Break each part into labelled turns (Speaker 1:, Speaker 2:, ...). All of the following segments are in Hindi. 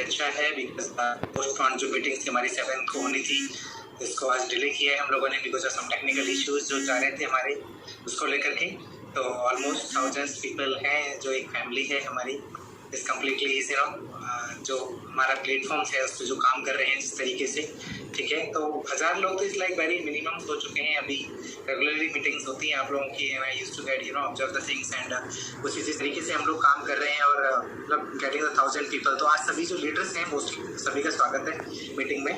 Speaker 1: अच्छा है बिकॉज पोस्टपोन जो मीटिंग थी हमारी 7 को होनी थी, इसको आज डिले किया है हम लोगों ने because of some technical issues जो जा रहे थे हमारे उसको लेकर के। तो ऑलमोस्ट थाउजेंड्स पीपल हैं, जो एक फैमिली है हमारी इस कम्प्लीटली जो हमारा प्लेटफॉर्म है उस पर जो काम कर रहे हैं जिस तरीके से, ठीक है। तो 1000 लोग तो इस लाइक वेरी मिनिमम हो चुके हैं। अभी रेगुलरली मीटिंग्स होती हैं आप लोगों की, and I used to get observe the things and उसी तरीके से हम लोग काम कर रहे हैं और मतलब गेटिंग 1000 पीपल। तो आज सभी जो लीडर्स हैं मोस्टली सभी का स्वागत है मीटिंग में।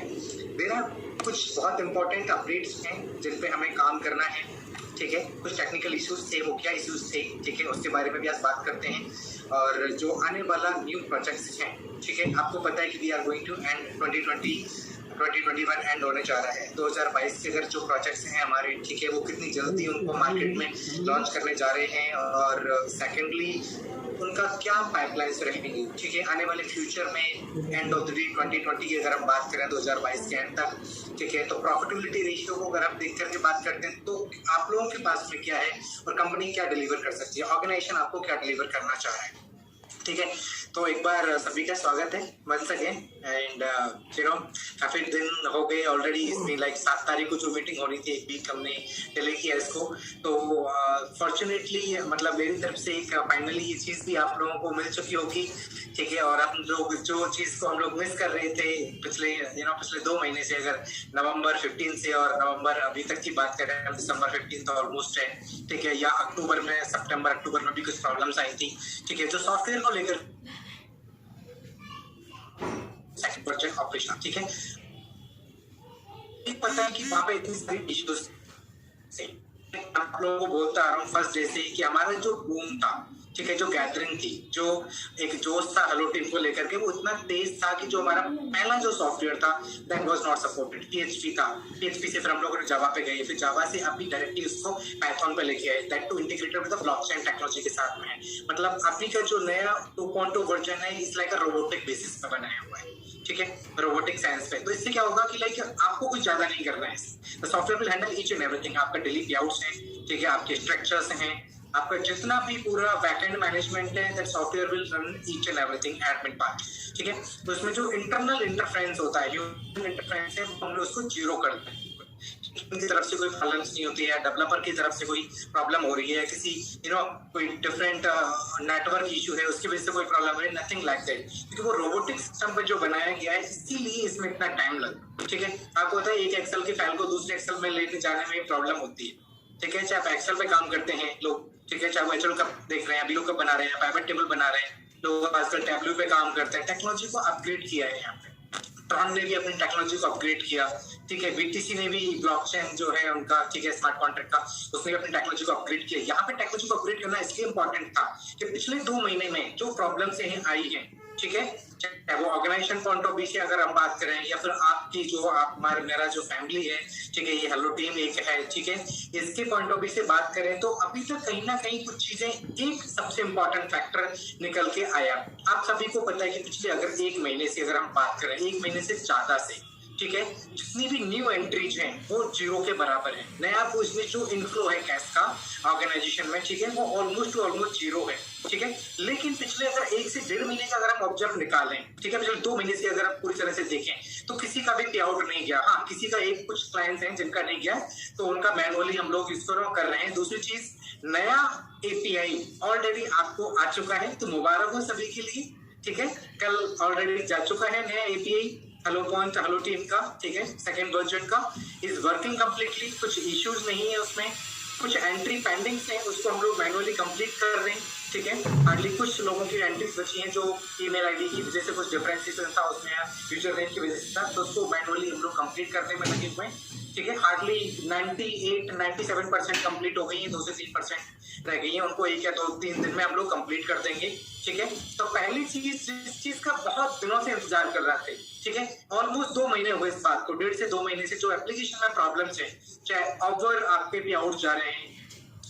Speaker 1: मेरा कुछ बहुत इंपॉर्टेंट अपडेट्स हैं जिन पे हमें काम करना है, ठीक है। कुछ टेक्निकल इश्यूज थे, वो क्या इश्यूज थे, ठीक है, उसके बारे में भी आज बात करते हैं। और जो आने वाला न्यू प्रोजेक्ट्स हैं, ठीक है, आपको पता है कि we are going to end 2021 end होने जा रहा है। 2022 के अगर जो प्रोजेक्ट्स हैं हमारे, ठीक है, वो कितनी जल्दी उनको मार्केट में लॉन्च करने जा रहे हैं और सेकेंडली उनका क्या पाइपलाइंस रहेंगी, ठीक है, आने वाले फ्यूचर में एंड ऑफ द 2020 की अगर हम बात करें 2022 के एंड तक, ठीक है। तो प्रॉफिटेबिलिटी रेशियो को अगर आप देख करके बात करते हैं तो आप लोगों के पास में क्या है और कंपनी क्या डिलीवर कर सकती है, ऑर्गेनाइजेशन आपको क्या डिलीवर करना चाह रहा है, ठीक है। तो एक बार सभी का स्वागत है वंस अगेन एंड काफी दिन हो गए ऑलरेडी। इसमें लाइक 7 तारीख को जो मीटिंग होनी थी, एक वीक हमने डिले किया इसको। तो फॉर्चुनेटली मतलब मेरी तरफ से एक फाइनली ये चीज़ भी आप लोगों को मिल चुकी होगी, ठीक है। और हम लोग जो चीज़ को हम लोग मिस कर रहे थे पिछले 2 महीने से, अगर नवंबर 15 से और नवंबर अभी तक की बात करें, दिसंबर 15 तो ऑलमोस्ट है, ठीक है, या अक्टूबर में अक्टूबर में भी कुछ प्रॉब्लम्स आई थी, ठीक है, जो सॉफ्टवेयर को लेकर प्रोजेक्ट ऑपरेशन, ठीक है। एक पता है कि वहाँ पे इतनी सारी इश्यूज से आप लोगों को बोलता आ रहा हूँ फर्स्ट डे से कि हमारा जो बूम था, ठीक है, जो गैदरिंग थी, जो एक जोश था हेलो टीम को लेकर के, वो इतना तेज था कि जो हमारा पहला जो सॉफ्टवेयर था that was not supported. PHP था, PHP से फिर हम लोगों ने जावा पे गए, फिर जावा से अभी डायरेक्टली उसको पाइथन पे लेके आए, that too integrated with the blockchain technology के साथ में है। मतलब अभी का जो नया 2.2 वर्जन है इस लाइक रोबोटिक बेसिस पे बनाया हुआ है, ठीक है, रोबोटिक साइंस पे। तो इससे क्या होगा कि लाइक आपको कुछ ज्यादा नहीं करना है, software will handle each and everything. आपका डेली पेआउट्स है, ठीक है, आपके स्ट्रक्चर्स हैं, आपका जितना भी पूरा बैकएंड मैनेजमेंट है, that software will run each and everything admin part, ठीक है। तो उसमें जो इंटरनल इंटरफेरेंस होता है, ह्यूमन इंटरफेरेंस है, हम लोग उसको जीरो करते हैं। की तरफ से कोई प्रॉब्लम्स नहीं होती है, डेवलपर की तरफ से कोई प्रॉब्लम हो रही है, किसी कोई डिफरेंट नेटवर्क इशू है उसकी वजह से कोई प्रॉब्लम हो रही है, नथिंग लाइक दैट, क्योंकि वो रोबोटिक सिस्टम पर जो बनाया गया है इसीलिए इसमें इतना टाइम लगा, ठीक है। आपको पता है एक एक्सेल की फाइल को दूसरे एक्सेल में लेके जाने में प्रॉब्लम होती है, ठीक है, चाहे आप एक्सेल पे काम करते हैं लोग, ठीक है, चाहे वो एचएल कप देख रहे हैं, VLOOKUP बना रहे हैं, पाइवट टेबल बना रहे हैं, लोग आजकल टैबलू पे काम करते हैं। टेक्नोलॉजी को अपग्रेड किया है यहाँ पे, ट्रॉन ने भी अपनी टेक्नोलॉजी को अपग्रेड किया, ठीक है, BTC ने भी ब्लॉकचेन जो है उनका, ठीक है, स्मार्ट कॉन्ट्रैक्ट का, उसने भी अपनी टेक्नोलॉजी को अपग्रेड किया। यहाँ पे टेक्नोलॉजी को अपग्रेड करना इसलिए इंपॉर्टेंट था कि पिछले 2 महीने में जो प्रॉब्लम्स आई हैं, ठीक है, चाहे वो ऑर्गेनाइजेशन पॉइंट ऑफ व्यू से अगर हम बात करें या फिर आपकी जो मेरा जो फैमिली है, ठीक है, ये हेलो टीम एक है, ठीक है, इसके पॉइंट ऑफ व्यू से बात करें तो अभी तक कहीं ना कहीं कुछ चीजें, एक सबसे इंपॉर्टेंट फैक्टर निकल के आया। आप सभी को पता है कि पिछले अगर 1 महीने से अगर हम बात करें, 1 महीने से ज्यादा से, ठीक है, जितनी भी न्यू एंट्रीज हैं वो जीरो के बराबर है। नया उसमें जो इनफ्लो है कैश का ऑर्गेनाइजेशन में, ठीक है, वो ऑलमोस्ट जीरो है, ठीक है। लेकिन पिछले अगर 1 से 1.5 महीने का अगर हम ऑब्जर्व निकालें, ठीक है, पिछले 2 महीने से अगर आप पूरी तरह से देखें तो किसी का भी पे आउट नहीं गया। हाँ, किसी का एक कुछ क्लाइंट्स हैं जिनका नहीं गया, तो उनका मैनुअली हम लोग इसको कर रहे हैं। दूसरी चीज, नया API ऑलरेडी आपको आ चुका है, तो मुबारक हो सभी के लिए, ठीक है। कल ऑलरेडी जा चुका है नया API हेलो टीम का, ठीक है, सेकेंड वर्जन का इज वर्किंग कम्प्लीटली, कुछ इश्यूज नहीं है उसमें, कुछ एंट्री पेंडिंग्स है उसको हम लोग मैनुअली कंप्लीट कर रहे हैं, ठीक है। हार्डली कुछ लोगों की एंट्रीज बची हैं जो ईमेल आईडी की वजह से कुछ डिफरेंसेस था उसमें, यूजर नेम की वजह से था, तो उसको मैनुअली हम लोग कंप्लीट करने में लगे हुए हैं, ठीक है। हार्डली 98-97% कंप्लीट हो गई है, 2 से 3% रह गई है, उनको 1 या 2-3 दिन में हम लोग कंप्लीट कर देंगे, ठीक है। तो पहली चीज जिस चीज का बहुत दिनों से इंतजार कर रहे थे, ठीक है, ऑलमोस्ट 2 महीने हुए इस बात को, 1.5 से 2 महीने से जो एप्लीकेशन में प्रॉब्लम्स है, चाहे ओवर आपके भी आउट जा रहे हैं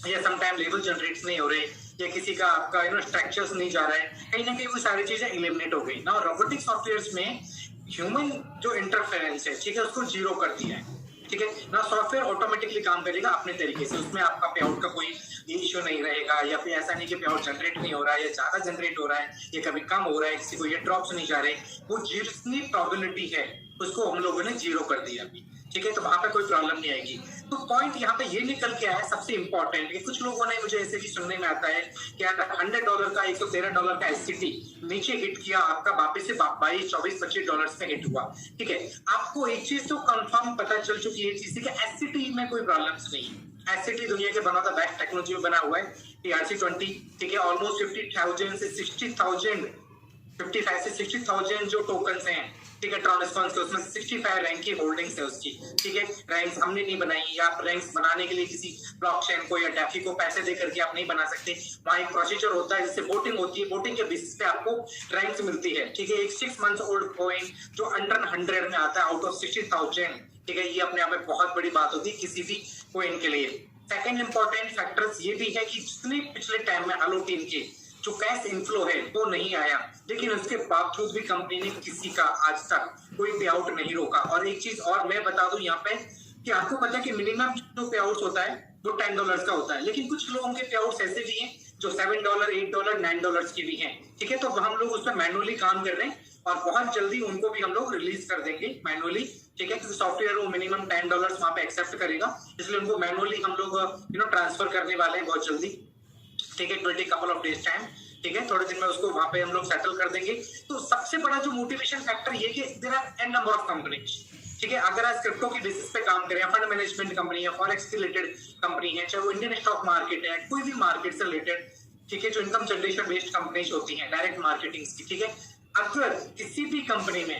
Speaker 1: या समटाइम लेवल जनरेट नहीं हो रहे या किसी का आपका स्ट्रक्चर्स नहीं जा रहा है, कहीं ना कहीं वो सारी चीजें एलिमिनेट हो गई ना। रोबोटिक सॉफ्टवेयर में ह्यूमन जो इंटरफेरेंस है, ठीक है, उसको जीरो कर दिया है, ठीक है ना। सॉफ्टवेयर ऑटोमेटिकली काम करेगा अपने तरीके से, उसमें आपका पे आउट का कोई इश्यू नहीं रहेगा, या फिर ऐसा नहीं कि पे आउट जनरेट नहीं हो रहा है या ज्यादा जनरेट हो रहा है या कभी कम हो रहा है, किसी को ये ड्रॉप्स नहीं जा रहे, वो जितनी प्रोबेबिलिटी है उसको हम लोगों ने जीरो कर दिया अभी, ठीक है। तो वहां पे कोई प्रॉब्लम नहीं आएगी। तो पॉइंट यहाँ पे ये निकल के आया सबसे इंपॉर्टेंट, कुछ लोगों ने मुझे ऐसे भी सुनने में आता है कि अगर $100 का $113 का एससीटी नीचे हिट किया, आपका वापस से 22, 24, $25 पे हिट हुआ, ठीक है। आपको एक चीज तो कंफर्म पता चल चुकी है चीज कि एससीटी में कोई प्रॉब्लम्स नहीं है। एससीटी दुनिया के बना था बेस्ट टेक्नोलॉजी में बना हुआ है, ERC-20, ठीक है। ऑलमोस्ट 50,000 से 60,000, 55 से 60,000 जो टोकन्स हैं, ठीक है, ट्रांसफर्स के, उसमें 65 रैंक की होल्डिंग्स है उसकी, ठीक है। रैंक्स हमने नहीं बनाई, या आप रैंक्स बनाने के लिए किसी ब्लॉकचेन को या डेफी को पैसे दे करके आप नहीं बना सकते। वहाँ एक प्रोसीजर होता है जिससे वोटिंग होती है, वोटिंग के बेसिस पे आपको रैंक्स मिलती है, ठीक है। एक 6 months ओल्ड कॉइन जो अंडर 100 में आता है आउट ऑफ 60,000, ठीक है, ये अपने आप में बहुत बड़ी बात होती है किसी भी कॉइन के लिए। सेकेंड इंपॉर्टेंट फैक्टर्स ये भी है कि जितने पिछले टाइम में हलो टीम के जो कैश इनफ्लो है वो नहीं आया, लेकिन उसके बावजूद भी कंपनी ने किसी का आज तक कोई पे आउट नहीं रोका। और एक चीज और मैं बता दूं यहाँ पे कि आपको पता है कि मिनिमम जो पे आउट होता है वो $10 का होता है, लेकिन कुछ लोगों के पे आउट ऐसे भी हैं जो $7, $8, $9 के भी हैं, ठीक है। तो हम लोग उसमें मैनुअली काम कर रहे हैं और बहुत जल्दी उनको भी हम लोग रिलीज कर देंगे मैनुअली, ठीक है, क्योंकि सॉफ्टवेयर वो मिनिमम $10 वहां पे एक्सेप्ट करेगा, इसलिए उनको मैनुअली हम लोग ट्रांसफर करने वाले हैं बहुत जल्दी, ठीक है, 20 couple of days टाइम, ठीक है, थोड़े दिन में उसको वहां पे हम लोग सेटल कर देंगे। तो सबसे बड़ा जो मोटिवेशन फैक्टर ये कि there are n number of companies, ठीक है। अगर आज क्रिप्टो की बेसिस पे काम करें, फंड मैनेजमेंट कंपनी है, फॉरेक्स रिलेटेड कंपनी है, चाहे वो इंडियन स्टॉक मार्केट है, कोई भी मार्केट से रिलेटेड, ठीक है, जो इनकम जनरेशन बेस्ड कंपनीज होती हैं डायरेक्ट मार्केटिंग की, ठीक है। अगर किसी भी कंपनी में,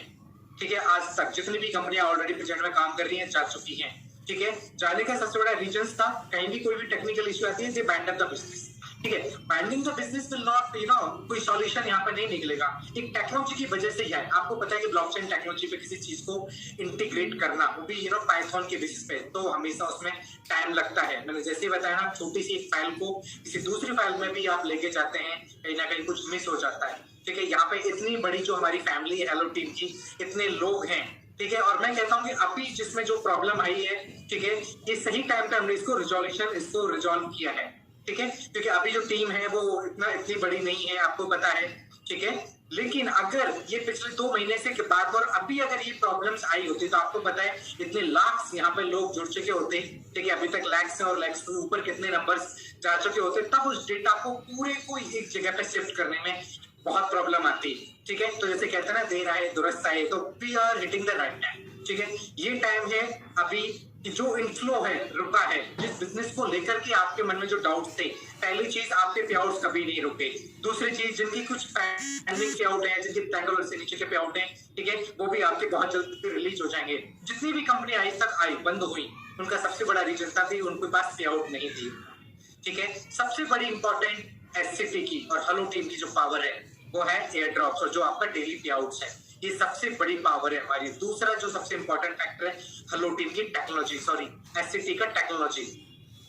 Speaker 1: ठीक है, आज तक जितनी भी कंपनियां ऑलरेडी प्रेजेंट में काम कर रही हैं, जा चुकी हैं, ठीक है, जाने का सबसे बड़ा रीजन था कहीं भी कोई भी टेक्निकल इश्यू आती है, they band up the business, ठीक है। Banding the business will not कोई सॉल्यूशन यहाँ पे नहीं निकलेगा, एक टेक्नोलॉजी की वजह से ही है। आपको पता है कि ब्लॉकचेन टेक्नोलॉजी पे किसी चीज को इंटीग्रेट करना, वो भी पाइथन के बेसिस पे, तो हमेशा उसमें टाइम लगता है। मैंने जैसे ही बताया ना, छोटी सी एक फाइल को किसी दूसरी फाइल में भी आप लेके जाते हैं, कहीं ना कहीं कुछ मिस हो जाता है, ठीक है। यहाँ पे इतनी बड़ी जो हमारी फैमिली है हेलो टीम की, इतने लोग हैं, ठीक है, और मैं कहता हूँ कि अभी जिसमें जो प्रॉब्लम आई है, ठीक है, ये सही टाइम पे हमने इसको रिजॉल्व किया है, ठीक है, क्योंकि अभी जो टीम है वो इतनी बड़ी नहीं है, आपको पता है, ठीक है। लेकिन अगर ये पिछले 2 महीने से के बाद और अभी अगर ये प्रॉब्लम्स आई होती तो आपको पता है इतने लाख यहाँ पे लोग जुड़ चुके होते, ठीक है, अभी तक लैक्स और लैक्स के ऊपर कितने नंबर्स जा चुके होते, तब उस डेटा को पूरे को एक जगह पे शिफ्ट करने में बहुत प्रॉब्लम आती, ठीक है। तो जैसे कहते हैं ना, देर आए दुरुस्त आए, तो we are hitting the right time, ठीक है। ये टाइम है अभी कि जो इनफ्लो है रुका है, जिस बिजनेस को लेकर के आपके मन में जो डाउट्स थे, पहली चीज आपके पे आउट्स कभी नहीं रुके, दूसरी चीज जिनकी कुछ पेंडिंग पे आउट है, जिनके $10 से नीचे के पे आउट है, ठीक है, वो भी आपके बहुत जल्दी रिलीज हो जाएंगे। जितनी भी कंपनी आज तक आई बंद हुई, उनका सबसे बड़ा रीजन था कि उनके पास पे आउट नहीं थी, ठीक है। सबसे बड़ी इंपॉर्टेंट एससीटी की और हलो टीम की जो पावर है वो है एयर ड्रॉप्स, और जो आपका डेली पे आउट्स है, ये सबसे बड़ी पावर है हमारी। दूसरा जो सबसे इंपॉर्टेंट फैक्टर है हलो टीम की टेक्नोलॉजी, सॉरी एससीटी का टेक्नोलॉजी,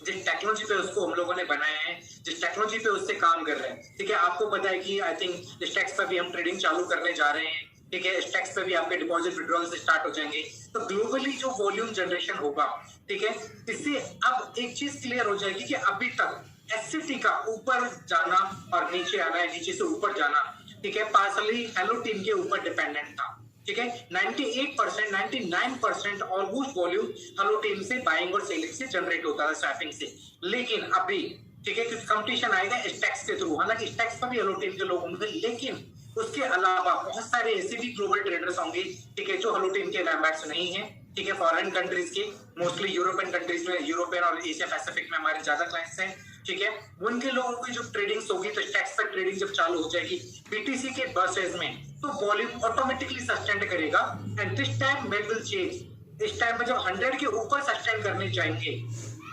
Speaker 1: जिस टेक्नोलॉजी पे उसको हम लोगों ने बनाया है, जिस टेक्नोलॉजी पे उससे काम कर रहे हैं, ठीक है। आपको पता है कि आई थिंक स्टैक्स पे भी हम ट्रेडिंग चालू करने जा रहे हैं, ठीक है, स्टैक्स पे भी आपके डिपॉजिट विड्रॉल से स्टार्ट हो जाएंगे, तो ग्लोबली जो वॉल्यूम जनरेशन होगा, ठीक है, इससे अब एक चीज क्लियर हो जाएगी कि अभी तक एससीटी का ऊपर जाना और नीचे आना है, नीचे से ऊपर जाना, ठीक है, पार्सली हेलो टीम के ऊपर डिपेंडेंट था, ठीक है। 98%, 99% ऑलमोस्ट वॉल्यूम हेलो टीम से बाइंग और सेलिंग से जनरेट होता था, स्वैपिंग से। लेकिन अभी, ठीक है, क्योंकि कंपटीशन आएगा स्टैक्स के थ्रू, हालांकि स्टैक्स पर भी हेलो टीम के लोग होंगे, लेकिन उसके अलावा बहुत सारे ऐसे भी ग्लोबल ट्रेडर्स होंगे, ठीक है, जो हेलो टीम के मेंबर्स नहीं है, ठीक है, फॉरेन कंट्रीज के, मोस्टली यूरोपियन कंट्रीज में, यूरोपियन और एशिया पैसिफिक में हमारे ज्यादा क्लाइंट्स हैं, ठीक है। उनके लोगों की जो ट्रेडिंग्स होगी, तो स्टैक्स पर ट्रेडिंग जब चालू हो जाएगी बीटीसी के बर्सेस में, तो वॉल्यूम ऑटोमेटिकली सस्टेन करेगा, and this time make will change. इस टाइम पे जब 100 के ऊपर सस्टेन करने जाएंगे,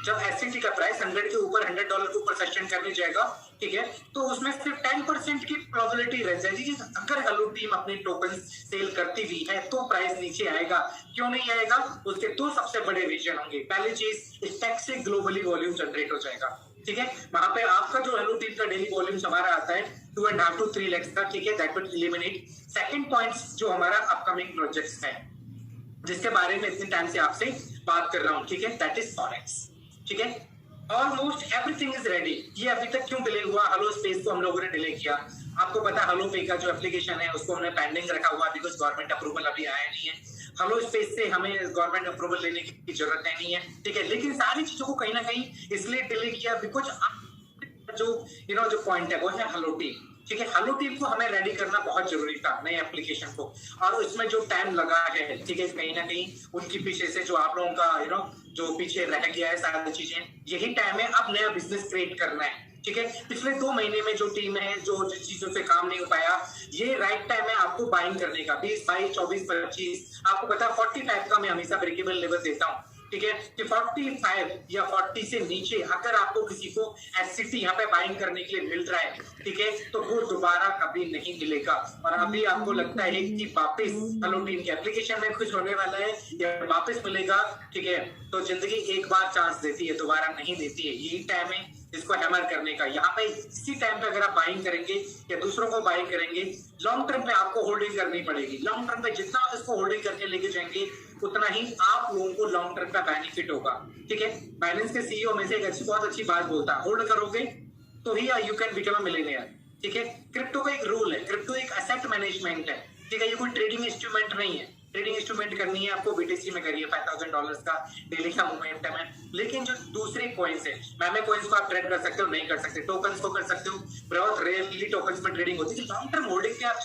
Speaker 1: जब एससीटी का प्राइस 100 के ऊपर, $100 के ऊपर सस्टेन करने जाएगा, ठीक है, तो उसमें सिर्फ 10% की प्रोबेबिलिटी रह जाएगी कि अगर हेलो टीम अपने टोकन सेल करती भी है तो प्राइस नीचे आएगा। क्यों नहीं आएगा? उसके 2 सबसे बड़े रीजन होंगे। पहली चीज, स्टैक्स से ग्लोबली वॉल्यूम जनरेट हो जाएगा, ठीक है, वहां पे आपका जो हेलो टीम का डेली वॉल्यूम हमारा आता है 2.5 to 3 लाख का, ठीक है, that will eliminate. Second point जो हमारा अपकमिंग प्रोजेक्ट्स है, जिसके बारे में इतने टाइम से आपसे बात कर रहा हूँ, ठीक है, दैट इज फॉरेक्स। ठीक है, ऑलमोस्ट एवरीथिंग इज रेडी। ये अभी तक क्यों डिले हुआ? हलो स्पेस को हम लोगों ने डिले किया। आपको पता है हलो पे का जो एप्लीकेशन है उसको हमने पेंडिंग रखा हुआ बिकॉज गवर्नमेंट अप्रूवल अभी आया नहीं है। हलो स्पेस से हमें गवर्नमेंट अप्रूवल लेने की जरूरत नहीं है, ठीक है, लेकिन सारी चीजों को कहीं ना कहीं इसलिए डिले किया बिकॉज जो जो पॉइंट है वो है हलो टीम। ठीक है, हलो टीम को हमें रेडी करना बहुत जरूरी था नए एप्लीकेशन को, और उसमें जो टाइम लगा है, ठीक है, कहीं ना कहीं उनकी पीछे से जो आप लोगों का जो पीछे रह गया है सारी चीजें, यही टाइम है अब नया बिजनेस क्रिएट करना है। ठीक है, पिछले 2 महीने में जो टीम है जो चीजों से काम नहीं हो पाया, ये राइट टाइम है आपको बाइंग करने का। 20, 22, 24, 25, आपको पता है 45 का मैं हमेशा ब्रेकेबल लेवल देता हूँ। ठीक है, कि 45 या 40 से नीचे अगर आपको किसी को एससीटी यहाँ पे बाइंग करने के लिए मिल रहा है, ठीक है, तो वो दोबारा कभी नहीं मिलेगा। और अभी आपको लगता है कि वापस हलो टीम के एप्लीकेशन में कुछ होने वाला है या वापस मिलेगा, ठीक है, तो जिंदगी एक बार चांस देती है, दोबारा नहीं देती है। यही टाइम है इसको हैमर करने का। यहाँ पे इसी टाइम पे अगर आप बाइंग करेंगे या दूसरों को बाइंग करेंगे, लॉन्ग टर्म पे आपको होल्डिंग करनी पड़ेगी। लॉन्ग टर्म पे जितना आप इसको होल्डिंग करके लेके जाएंगे उतना ही आप लोगों को लॉन्ग टर्म का बेनिफिट होगा। ठीक है, बाइनेंस के सीईओ में से एक बहुत अच्छी बात बोलता है, होल्ड करोगे तो ही you can become a millionaire. ठीक है, क्रिप्टो का एक रूल है, क्रिप्टो एक एसेट मैनेजमेंट है। ठीक है, ये कोई ट्रेडिंग इंस्ट्रूमेंट नहीं है। ट्रेडिंग इंस्ट्रूमेंट करनी है आपको बीटीसी में करिए, $5000 का डेली का मोमेंटम है। लेकिन जो दूसरे कॉइन्स है, मैमे कॉइन्स को आप ट्रेड कर सकते हो, नहीं कर सकते, टोकन्स को कर सकते हो, बहुत रेयरली टोकन्स में ट्रेडिंग होती है। लॉन्ग टर्म होल्डिंग पे आप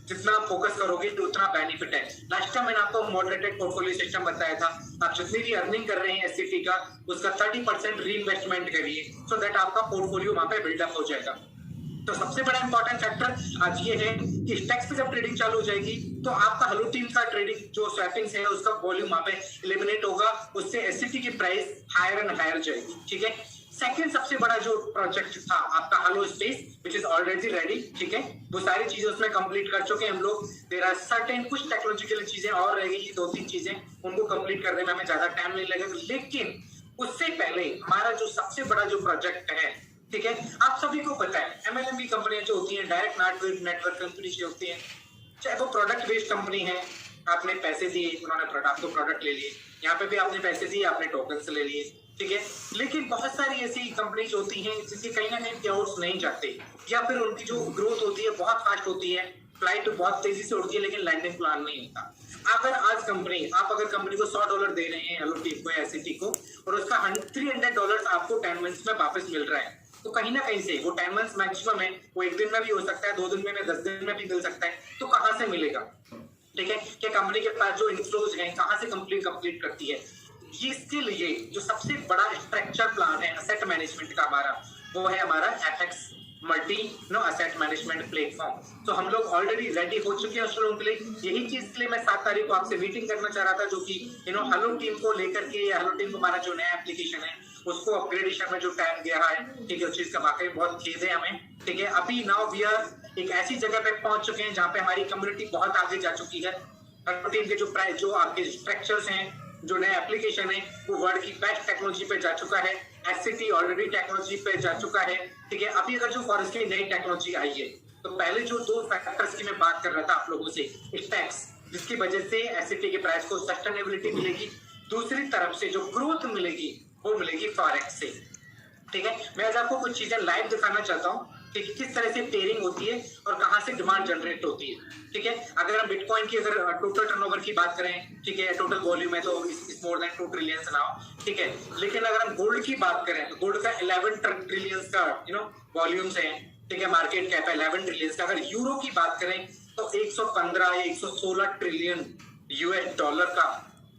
Speaker 1: जितना फोकस करोगे तो उतना बेनिफिट है। लास्ट टाइम मैंने आपको मॉडरेटेड पोर्टफोलियो सिस्टम बताया था, आप जितनी भी अर्निंग कर रहे हैं एससीटी का उसका 30% री इन्वेस्टमेंट करिए, सो दैट आपका पोर्टफोलियो वहां पे बिल्डअप हो जाएगा। तो सबसे बड़ा इंपॉर्टेंट फैक्टर आज ये है कि स्टैक्स पे जब ट्रेडिंग चालू हो जाएगी तो आपका हलो टीम का ट्रेडिंग जो स्वैपिंग्स है उसका वॉल्यूम वहां पे एलिमिनेट होगा, उससे एससीटी की प्राइस हायर एंड हायर जाएगी। ठीक है, सेकंड सबसे बड़ा जो प्रोजेक्ट था आपका hello space which is already ready. ठीक है, वो सारी चीजें उसमें कंप्लीट कर चुके हैं हम लोग। देयर आर सर्टेन कुछ टेक्नोलॉजिकल चीजें और रह गई, 2-3 चीजें, उनको कंप्लीट करने में हमें ज्यादा टाइम नहीं लगेगा। लेकिन उससे पहले हमारा जो सबसे बड़ा जो प्रोजेक्ट है, ठीक है, आप सभी को पता है एमएलएमबी कंपनियां जो होती हैं, डायरेक्ट नेटवर्क कंपनी जो होती हैं, चाहे वो प्रोडक्ट बेस्ड कंपनी है, आपने पैसे दिए, उन्होंने आपको प्रोडक्ट ले लिए, यहाँ पे भी आपने पैसे दिए, आपने टोकन्स ले लिए। ठीक है, लेकिन बहुत सारी ऐसी कंपनीज होती हैं जिनके कहीं ना कहीं पेआउट्स नहीं जाते, या फिर उनकी जो ग्रोथ होती है बहुत फास्ट होती है, फ्लाइट बहुत तेजी से उड़ती है, लेकिन लैंडिंग प्लान नहीं होता। अगर आज आप अगर कंपनी को $100 दे रहे हैं हलो टीम को या एससीटी को, और उसका $300 आपको 10 मंथ्स में वापस मिल रहा है, तो कहीं ना कहीं से वो 10 मंथ्स मैक्सिमम है, वो 1 दिन में भी हो सकता है, 2 दिन में 10 दिन में भी मिल सकता है, तो कहाँ से मिलेगा? ठीक है, कि कंपनी के पास जो इनफ्लोज हैं कहाँ से कंप्लीट करती है। इसके लिए जो सबसे बड़ा स्ट्रक्चर प्लान है एसेट मैनेजमेंट का हमारा, वो है हमारा FX multi asset management platform. तो हम लोग ऑलरेडी रेडी हो चुके हैं उस लोगों के लिए। यही चीज के लिए मैं 7 तारीख को आपसे मीटिंग करना चाह रहा था, जो कि हलो टीम को लेकर के, या हलो टीम को हमारा जो नया एप्लीकेशन है उसको अपग्रेडेशन में जो टाइम गया है, ठीक है, उस चीज का वाकई बहुत खेद है हमें। ठीक है, अभी नाउ वी आर एक ऐसी जगह पे पहुंच चुके हैं जहाँ पे हमारी कम्युनिटी बहुत आगे जा चुकी है। हलो टीम के जो आपके स्ट्रक्चर्स हैं, जो नया एप्लीकेशन है, वो वर्ल्ड की बेस्ट टेक्नोलॉजी पे जा चुका है। एससीटी ऑलरेडी टेक्नोलॉजी पे जा चुका है। ठीक है, अभी अगर जो फॉरेस्ट की नई टेक्नोलॉजी आई है, तो पहले जो 2 फैक्टर्स की मैं बात कर रहा था आप लोगों से, स्टैक्स, जिसकी वजह से एससीटी के प्राइस को सस्टेनेबिलिटी मिलेगी, दूसरी तरफ से जो ग्रोथ मिलेगी वो मिलेगी फॉरेक्स से। ठीक है, मैं आज आपको कुछ चीजें लाइव दिखाना चाहता हूँ कि किस तरह से पेयरिंग होती है और कहाँ से डिमांड जनरेट होती है। ठीक है, अगर हम बिटकॉइन की अगर टोटल टर्नओवर की बात करें, ठीक है, टोटल वॉल्यूम है तो इस मोर देन 2 ट्रिलियन नाउ। ठीक है, लेकिन अगर हम गोल्ड की बात करें तो गोल्ड का 11 ट्रिलियन का वॉल्यूम्स है। ठीक है, मार्केट कैप है 11 ट्रिलियन का। अगर यूरो की बात करें तो 115 या 116 ट्रिलियन $US का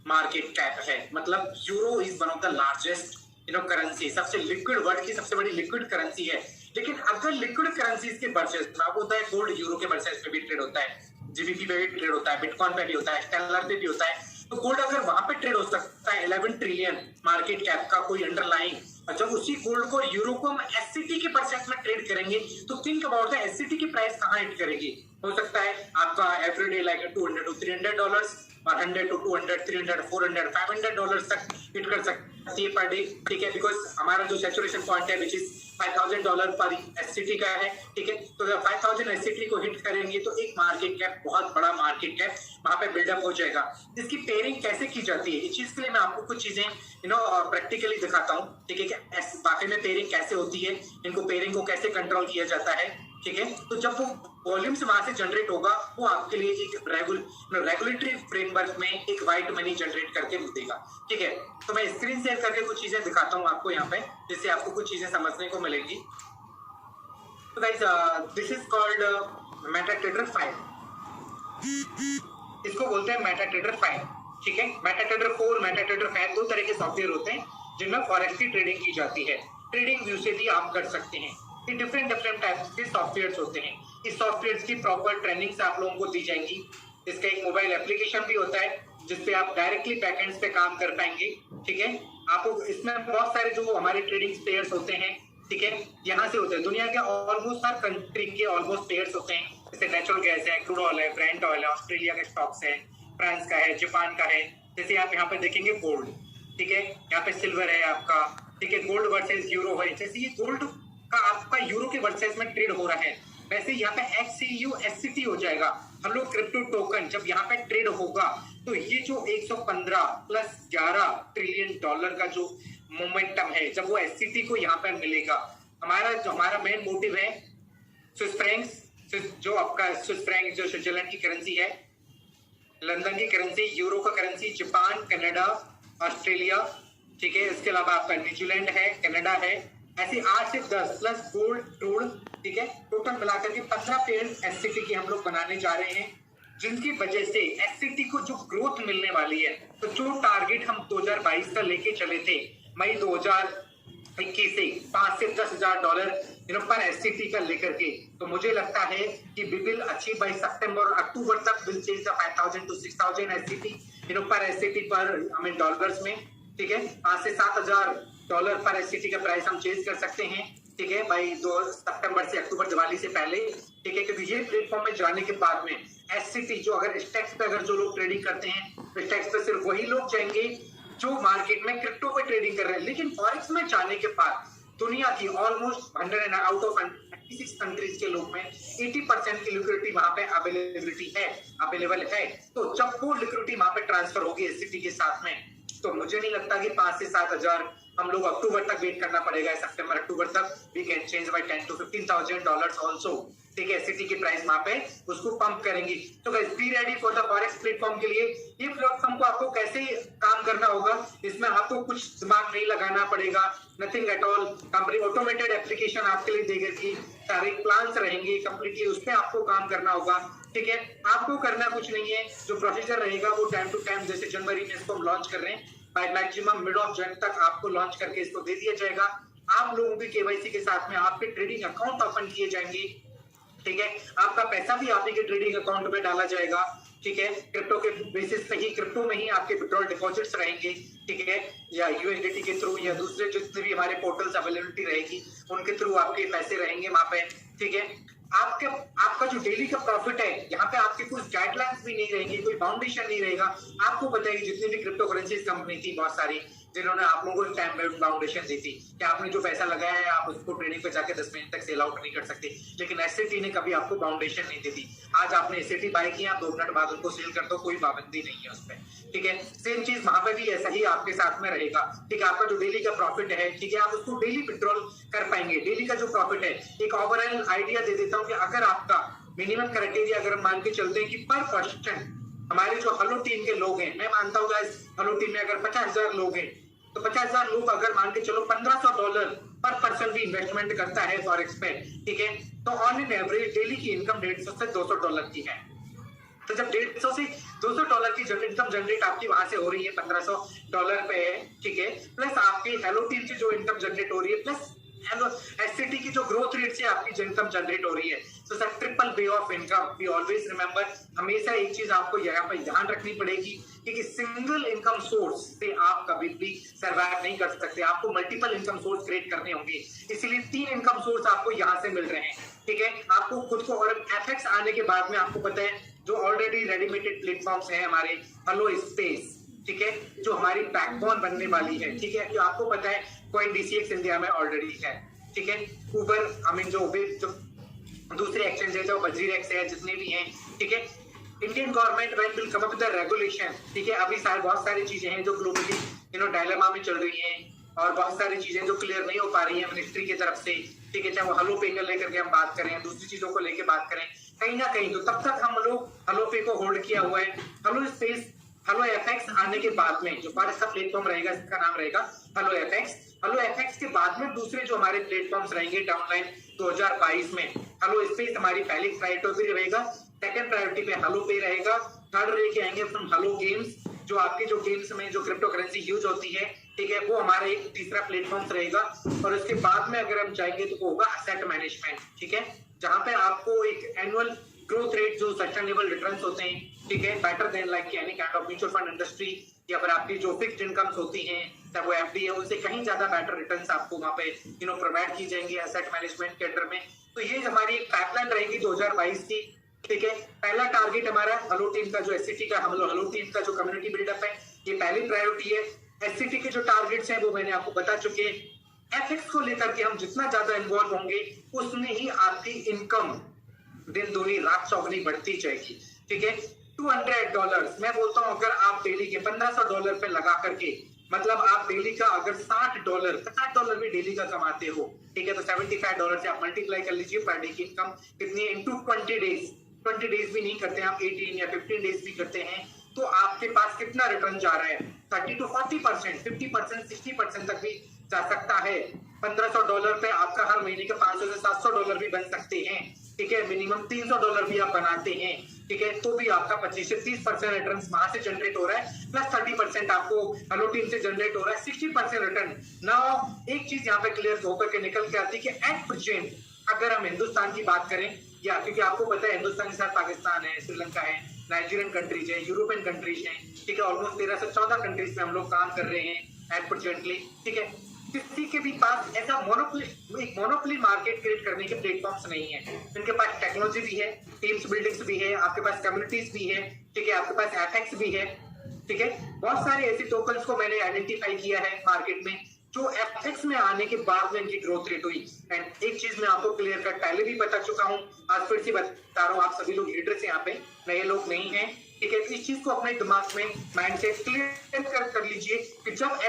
Speaker 1: मार्केट कैप है। मतलब euro is one of the largest currency, सबसे लिक्विड, वर्ल्ड की सबसे बड़ी लिक्विड करेंसी है। लेकिन अगर लिक्विड करेंसीज के परचेज में आपको होता है, गोल्ड यूरो के परचेज पे भी ट्रेड होता है, जीबीपी पे भी ट्रेड होता है, बिटकॉइन पे भी होता है, स्टेलर पे भी होता है। तो गोल्ड अगर वहां पे ट्रेड हो सकता है 11 ट्रिलियन मार्केट कैप का कोई अंडरलाइन, और जब उसी गोल्ड को यूरो को हम एससीटी के परचेज में ट्रेड करेंगे तो थिंक अबाउट द एससीटी की प्राइस कहाँ हिट करेगी। हो सकता है आपका एवरीडे लाइक $200 to $300 और $100 to $200, $300, $400, $500 तक हिट कर सकती है पर डे। ठीक है, बिकॉज हमारा जो सैचुरेशन पॉइंट है विच इज $5,000 पर एससीटी का है, ठीक है। तो जब 5,000 एससीटी को हिट करेंगे तो एक मार्केट कैप, बहुत बड़ा मार्केट कैप वहां पे बिल्डअप हो जाएगा। इसकी पेयरिंग कैसे की जाती है, इस चीज के लिए मैं आपको कुछ चीजें प्रैक्टिकली दिखाता हूँ, ठीक है। बाकी में पेयरिंग कैसे होती है, इनको पेयरिंग को कैसे कंट्रोल किया जाता है, ठीक है। तो जब वो वॉल्यूम से वहां से जनरेट होगा, वो आपके लिए एक रेगुलेटरी फ्रेमवर्क में एक व्हाइट मनी जनरेट करके देगा, ठीक है। तो मैं स्क्रीन शेयर करके कुछ चीजें दिखाता हूँ आपको यहाँ पे, जिससे आपको कुछ चीजें समझने को मिलेंगी। तो guys, this is called MetaTrader 5, इसको बोलते हैं मेटाट्रेडर 5, ठीक है। मेटाट्रेडर 4, मेटाट्रेडर 5 दो तरह के सॉफ्टवेयर होते हैं जिनमें फॉरेक्स की ट्रेडिंग की जाती है। ट्रेडिंग व्यू से भी आप कर सकते हैं। ये डिफरेंट टाइप्स के सॉफ्टवेयर्स होते हैं। इस सॉफ्टवेयर की प्रॉपर ट्रेनिंग्स आप लोगों को दी जाएंगी। इसका एक मोबाइल एप्लीकेशन भी होता है जिसपे आप डायरेक्टली बैकएंड्स पे काम कर पाएंगे, ठीक है। आपको इसमें बहुत सारे जो हमारे ट्रेडिंग प्लेयर्स होते हैं, ठीक है, यहाँ से होते हैं। दुनिया के ऑलमोस्ट हर कंट्री के ऑलमोस्ट प्लेयर्स होते हैं, जैसे नेचुरल गैस है, क्रूड ऑयल है, ब्रेंट ऑयल है, ऑस्ट्रेलिया के स्टॉक्स है, फ्रांस का है, जापान का है। जैसे आप यहाँ पे देखेंगे गोल्ड, ठीक है, यहाँ पे सिल्वर है आपका, ठीक है, गोल्ड वर्सेस यूरो है। जैसे ये गोल्ड का आपका यूरो के वर्सेस में ट्रेड हो रहा है, वैसे यहाँ पे XCU SCT हो जाएगा। हम लोग क्रिप्टो टोकन जब यहाँ पे ट्रेड होगा तो ये जो 115 प्लस 11 ट्रिलियन डॉलर का जो मोमेंटम है, जब वो SCT को यहाँ पे मिलेगा, हमारा मेन मोटिव है स्विस फ्रैंक्स, जो आपका स्विस फ्रैंक जो स्विट्जरलैंड की करेंसी है, लंदन की करेंसी, यूरो का करेंसी, जापान, कनाडा, ऑस्ट्रेलिया, ठीक है। इसके अलावा आपका न्यूजीलैंड है, कनाडा है। ऐसे 8 से 10 प्लस गोल्ड, ठीक है, टोटल मिलाकर के 15 पेयर एससीटी की हम लोग बनाने जा रहे हैं, जिनकी वजह से एससीटी को जो ग्रोथ मिलने वाली है, तो जो टारगेट हम 2022 का लेके चले थे मई 2021 से $5,000 से $10,000 पर एससीटी का लेकर के, तो मुझे लगता है कि वी विल अचीव बाय सितंबर और अक्टूबर तक विल चेंज द 5,000 to 6,000 एससीटी पर एससीटी पर डॉलर्स में, ठीक है। 5 से $7,000 पर एससीटी का प्राइस हम चेंज कर सकते हैं, ठीक है, भाई 2 सितंबर से अक्टूबर, दिवाली से पहले, ठीक है। क्योंकि ये प्लेटफॉर्म में जाने के बाद में एससीटी जो अगर स्टैक्स पे अगर जो लोग ट्रेडिंग करते हैं, तो स्टैक्स पे सिर्फ वही लोग जाएंगे जो मार्केट में क्रिप्टो पे ट्रेडिंग कर रहे हैं। लेकिन फॉरेक्स में जाने के बाद दुनिया की ऑलमोस्ट 100 आउट ऑफ 96 कंट्रीज के लोग में 80% की लिक्विडिटी वहां पे अवेलेबल है। तो जब वो लिक्विडिटी वहां पे ट्रांसफर होगी एससीटी के साथ में, तो मुझे नहीं लगता कि 5 से 7,000 हम लोग अक्टूबर तक वेट करना पड़ेगा। सितंबर अक्टूबर तक we can change by $10,000 to $15,000 also, ठीक है। एससीटी की प्राइस वहां पे उसको पंप करेंगी। तो guys, be ready for the forex platform के लिए। ये प्लेटफॉर्म को आपको कैसे काम करना होगा, इसमें आपको कुछ दिमाग नहीं लगाना पड़ेगा, nothing at all. Company automated application आपके लिए देगी, सारे प्लान्स रहेंगे कंप्लीटली, उस पर आपको काम करना होगा, ठीक है। आपको करना कुछ नहीं है, जो प्रोसीजर रहेगा वो टाइम टू टाइम, जैसे जनवरी में इसको हम लॉन्च कर रहे हैं, बाय मैक्सिमम मिड ऑफ जन तक आपको लॉन्च करके इसको दे दिया जाएगा। आप लोगों की केवाईसी के साथ में आपके ट्रेडिंग अकाउंट ओपन किए जाएंगे, ठीक है। आपका पैसा भी आप ही के ट्रेडिंग अकाउंट में डाला जाएगा, ठीक है। क्रिप्टो के बेसिस पे ही, क्रिप्टो में ही आपके विड्रॉल डिपॉजिट्स रहेंगे, ठीक है, या यूएसडीटी के थ्रू या दूसरे जितने भी हमारे पोर्टल्स अवेलेबिलिटी रहेगी उनके थ्रू आपके पैसे रहेंगे वहां पे, ठीक है। आपका जो डेली का प्रॉफिट है, यहाँ पे आपके कुछ गाइडलाइंस भी नहीं रहेंगी, कोई बाउंडेशन नहीं रहेगा। आपको पता है कि जितनी भी क्रिप्टो करेंसीज कंपनी थी बहुत सारी, जिन्होंने आप लोगों को टाइम बाउंडेशन दी थी कि आपने जो पैसा लगाया है आप उसको ट्रेडिंग पे जाके 10 मिनट तक सेल आउट नहीं कर सकते, लेकिन एससीटी ने कभी आपको बाउंडेशन नहीं दी थी। आज आपने एससीटी बाय किया, 2 मिनट बाद उनको सेल कर दो, कोई पाबंदी नहीं है उस पर, ठीक है। सेम चीज वहां पे भी ऐसा ही आपके साथ में रहेगा, ठीक है। आपका जो डेली का प्रॉफिट है, ठीक है, आप उसको डेली विड्रॉल कर पाएंगे। डेली का जो प्रॉफिट है, एक ओवरऑल आइडिया दे देता हूँ कि अगर आपका मिनिमम क्राइटेरिया अगर मान के चलते हैं कि पर पर्सन, हमारे जो हलो टीम के लोग हैं, मैं मानता हूँ हलो टीम में अगर 50,000 लोग हैं, तो 50,000 लोग अगर मान के चलो $1,500 पर पर्सन भी इन्वेस्टमेंट करता है फॉरेक्स पे, ठीक है, तो ऑन एन एवरेज डेली की इनकम $150 से $200 की है। तो जब $150 से $200 की इनकम जनरेट आपकी वहां से हो रही है, $1,500 पे है, ठीक है, प्लस आपकी हेलो टीम से जो इनकम जनरेट हो रही है, प्लस एससीटी की जो ग्रोथ रेट से आपकी इनकम जनरेट हो रही है, तो sir triple way of income. We always remember, हमेशा एक चीज आपको यहाँ पर ध्यान रखनी पड़ेगी कि सिंगल इनकम सोर्स से आप कभी भी सर्वाइव नहीं कर सकते, आपको मल्टीपल इनकम सोर्स क्रिएट करने होंगे। इसलिए 3 इनकम सोर्स आपको यहाँ से मिल रहे हैं, ठीक है। आपको खुद को, और एफएक्स आने के बाद में आपको पता है जो ऑलरेडी रेडीमेडेड प्लेटफॉर्म्स हैं हमारे, हेलो स्पेस, ठीक है, जो हमारी बैकबोन बनने वाली है, ठीक है, जो आपको पता है कॉइन डीसीएक्स इंडिया में ऑलरेडी है, ठीक है। उबर आई मीन जो दूसरे एक्सचेंज है, जो बजरीरेक्स है, जितने भी हैं, ठीक है। Indian government when will come up with the regulation, ठीक है। अभी बहुत सारी चीजें हैं जो ग्लोबली डायलेमा में चल रही हैं, और बहुत सारी चीजें जो क्लियर नहीं हो पा रही है मिनिस्ट्री की तरफ से, ठीक है। चाहे वो हलो पे को लेकर के हम बात करें, दूसरी चीजों को लेकर बात करें, कहीं ना कहीं तो तब तक हम लोग हलो पे को होल्ड किया हुआ है। हलो स्पेस, हलो एफएक्स आने के बाद में जो हमारा इसका प्लेटफॉर्म रहेगा, इसका नाम रहेगा हलो एफएक्स। हलो एफएक्स के बाद में दूसरे जो हमारे प्लेटफॉर्म्स रहेंगे डाउनलाइन 2022 में, हलो स्पेस हमारी पहली प्रायोरिटी रहेगा, सेकंड प्रायोरिटी पे हलो पे रहेगा, थर्ड लेके आएंगे फ्रॉम हलो गेम्स, जो आपके जो गेम्स में जो क्रिप्टो करेंसी यूज होती है, ठीक है, वो हमारा एक तीसरा प्लेटफॉर्म रहेगा। और उसके बाद में अगर हम चाहेंगे तो वो होगा असेट मैनेजमेंट, ठीक है, जहां पे आपको एक एनुअल ग्रोथ रेट जो सस्टेनेबल रिटर्न्स होते हैं, ठीक है, better than like any kind of mutual fund industry, या फिर आपकी जो फिक्स्ड इनकम्स होती हैं, चाहे वो एफडी है, उनसे कहीं ज्यादा बेटर रिटर्न्स आपको वहां पे प्रोवाइड की जाएंगी एसेट मैनेजमेंट के अंडर में। तो ये हमारी एक पाइपलाइन रहेगी 2022 की, ठीक है। पहला टारगेट हमारा हलो टीम का जो एससीटी का हलो टीम का जो कम्युनिटी बिल्डअप है, ये पहली प्रायोरिटी है। एससीटी के जो टारगेट्स हैं वो मैंने आपको बता चुके हैं। एफएक्स को लेकर के हम जितना ज्यादा इन्वॉल्व होंगे उसमें ही आपकी इनकम दिन दूनी रात चौगनी बढ़ती जाएगी, ठीक है। $200 मैं बोलता हूं, अगर आप डेली के $1500 पे लगा करके, मतलब आप डेली का अगर $50 भी डेली का कमाते हो, ठीक है, तो $75 से आप मल्टीप्लाई कर लीजिए पर डे की इनकम कितनी है इनटू 20 डेज भी नहीं करते हैं आप, 18 या 15 डेज भी करते हैं, तो आपके पास कितना रिटर्न जा रहा है, 30 to 40%, 50%, 60% तक भी जा सकता है। $1500 पे आपका हर महीने का $500 से $700 भी बन सकते हैं, ठीक है। मिनिमम $300 भी आप बनाते हैं, ठीक है, तो भी आपका 25 से 30% रिटर्न वहां से जनरेट हो रहा है, प्लस 30% आपको हलो टीम से जनरेट हो रहा है, 60% रिटर्न। नाउ एक चीज यहाँ पे क्लियर होकर के निकल के आती है कि एट प्रेजेंट अगर हम हिंदुस्तान की बात करें, या क्योंकि आपको पता है हिंदुस्तान के साथ पाकिस्तान है, श्रीलंका है, नाइजीरियन कंट्रीज है, यूरोपियन कंट्रीज है, ठीक है, ऑलमोस्ट 13 से 14 कंट्रीज में हम लोग काम कर रहे हैं एट प्रेजेंटली, ठीक है। किसी के भी पास ऐसा मोनोपोली मार्केट क्रिएट करने के प्लेटफॉर्म्स नहीं है। इनके पास टेक्नोलॉजी भी है, टीम्स बिल्डिंग्स भी है, आपके पास कम्युनिटीज भी है, ठीक है, आपके पास एफएक्स भी है, ठीक है। बहुत सारे ऐसे टोकन्स को मैंने आइडेंटिफाई किया है मार्केट में जो एफएक्स में आने के बाद में इनकी ग्रोथ रेट हुई। एंड एक चीज मैं आपको क्लियर कट पहले भी बता चुका हूं, आज फिर से बता रहा हूं, आप सभी लोग लीडर्स यहाँ पे, नए लोग नहीं हैं, ठीक है। इस चीज को अपने दिमाग में माइंड से क्लियर कर लीजिए कि जब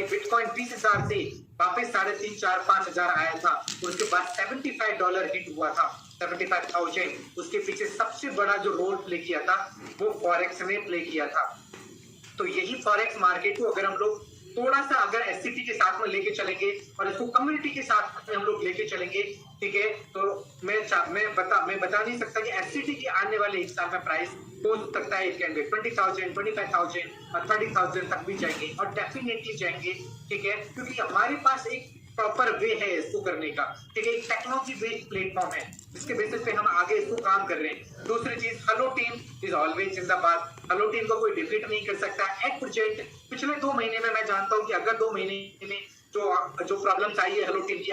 Speaker 1: बिटकॉइन 30,000 से वापस 3,500, 4,000, 5,000 आया था, उसके बाद $75 हिट हुआ था, 75,000, उसके पीछे सबसे बड़ा जो रोल प्ले किया था वो फॉरेक्स ने प्ले किया था। तो यही फॉरेक्स मार्केट को अगर हम लोग थोड़ा सा अगर एससीटी के साथ में लेके चलेंगे और इसको कम्युनिटी के साथ में हम लोग लेके चलेंगे, ठीक है, तो मैं बता नहीं सकता कि एससीटी की आने वाले एक साल में प्राइस हो सकता है 20,000, 25,000 और 30,000 तक भी जाएंगे, और डेफिनेटली जाएंगे, ठीक है, क्योंकि हमारे पास एक प्रॉपर वे है इसको करने का, ठीक है, एक टेक्नोलॉजी बेस्ड प्लेटफॉर्म है जिसके बेसिस पे हम आगे इसको काम कर रहे हैं। दूसरी चीज, हलो टीम इज ऑलवेज जिंदाबाद, हलो टीम को कोई डिफीट नहीं कर सकता। एट प्रेजेंट पिछले 2 महीने में मैं जानता हूं कि अगर 2 महीने में जो प्रॉब्लम्स आई है हलो टीम की,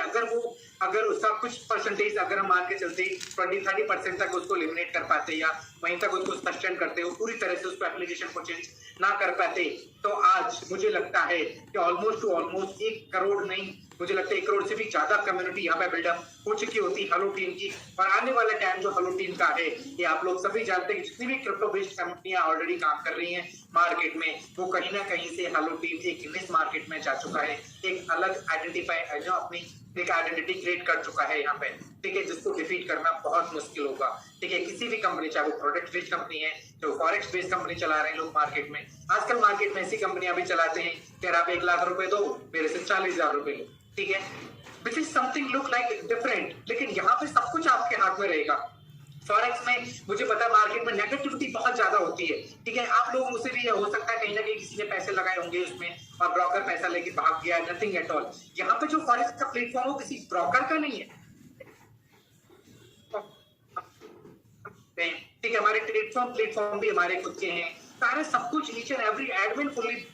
Speaker 1: अगर उसका कुछ परसेंटेज अगर हम मान के चलते 20-30% तक उसको एलिमिनेट कर पाते या वहीं तक उसको सस्टेन करते हो, पूरी तरह से उसको एप्लीकेशन को चेंज ना कर पाते, तो आज मुझे लगता है कि ऑलमोस्ट 1 करोड़ नहीं, मुझे लगता है 1 करोड़ से भी ज्यादा कम्युनिटी यहाँ पे बिल्डअप हो चुकी होती हलो टीम की। और आने वाला टाइम जो हलो टीम का है, ये आप लोग सभी जानते हैं कि जितनी भी क्रिप्टो बेस्ड कंपनियां ऑलरेडी काम कर रही हैं मार्केट में, वो कहीं ना कहीं से हलो टीम एक निश मार्केट में जा चुका है, एक अलग आइडेंटिफाई जो अपनी एक आइडेंटिटी क्रिएट कर चुका है यहाँ पे, ठीक है, जिसको डिफीट करना बहुत मुश्किल होगा, ठीक है। किसी भी कंपनी, चाहे वो प्रोडक्ट बेस्ड कंपनी है, जो फॉरेक्स बेस्ड कंपनी चला रहे हैं लोग मार्केट में, आजकल मार्केट में ऐसी कंपनियां भी चलाते हैं कि आप 1 लाख रुपए दो, मेरे से 40,000 रुपए लो, ठीक है, which is something look like different, लेकिन यहाँ पे सब कुछ आपके हाथ में रहेगा। फॉरेक्स में मुझे पता मार्केट में नेगेटिविटी बहुत ज्यादा होती है, ठीक है, आप लोगों मुझसे भी हो सकता है कहीं ना कहीं किसी ने पैसे लगाए होंगे उसमें और ब्रोकर पैसा लेके भाग गया, नथिंग एट ऑल। यहाँ पे जो फॉरेक्स का प्लेटफॉर्म हो किसी ब्रोकर का नहीं है, ठीक है, हमारे प्लेटफॉर्म भी हमारे खुद के हैं, सारे सब कुछ each and every admin fully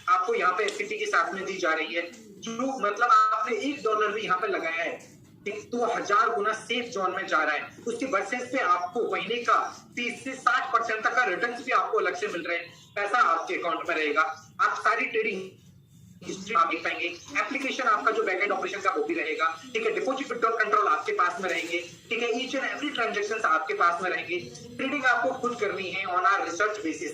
Speaker 1: आपको यहाँ पे एससीटी के साथ में दी जा रही है, जो मतलब आपने $1 भी यहाँ पे लगाया है तो 1000 गुना सेफ जोन में जा रहा है, उसके वर्सेस पे आपको महीने का 30 से 60% तक का रिटर्न भी आपको अलग से मिल रहे हैं, पैसा आपके अकाउंट में रहेगा, आप सारी ट्रेडिंग हिस्ट्री आप देख पाएंगे, एप्लीकेशन आपका जो बैकएंड ऑपरेशन का वो भी रहेगा, ठीक है, डिपॉजिट विड्रॉल कंट्रोल आपके पास में रहेंगे, ठीक है, ईच एंड एवरी ट्रांजैक्शन आपके पास में रहेंगे। ट्रेडिंग आपको खुद करनी है ऑन आर रिसर्च बेसिस,